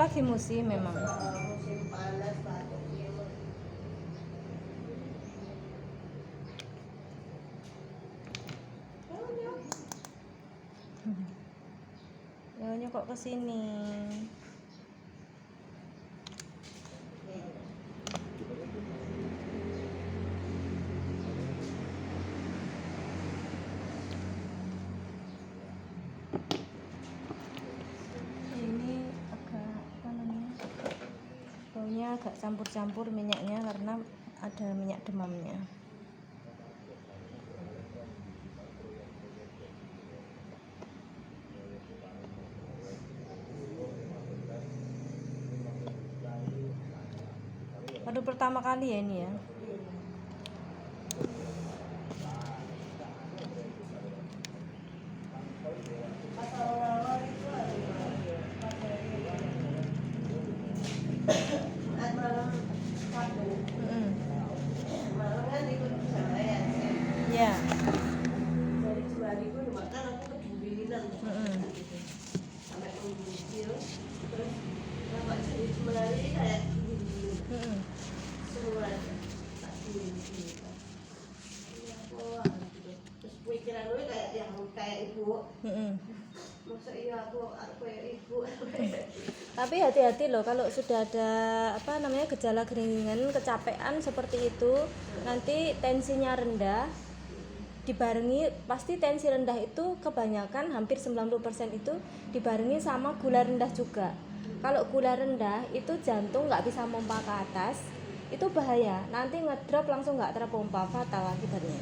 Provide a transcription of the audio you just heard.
lagi musim memang. Musim panas batuk ya. Nyonya kok kesini? Ini agak apa namanya? Baunya agak campur-campur minyaknya karena ada minyak demamnya. Baru pertama kali ya ini ya. Malam Sabtu, Mm-mm. malam kan ikut sama ya. Ya. Dari Jemari gue makan aku kedinginan gitu. Sampai menggigil, terus bapak jadi Jemari kayak gini. Mm-mm. Semua tak gini. Terus pikiran gue kayak yang kayak ibu. Mm-mm. Masa iya aku kayak ibu. Tapi hati-hati loh kalau sudah ada apa namanya gejala keringan, kecapean seperti itu, nanti tensinya rendah dibarengi, pasti tensi rendah itu kebanyakan hampir 90% itu dibarengi sama gula rendah juga. Kalau gula rendah itu jantung nggak bisa pompa ke atas, itu bahaya, nanti ngedrop langsung nggak terpompa, fatal akibatnya.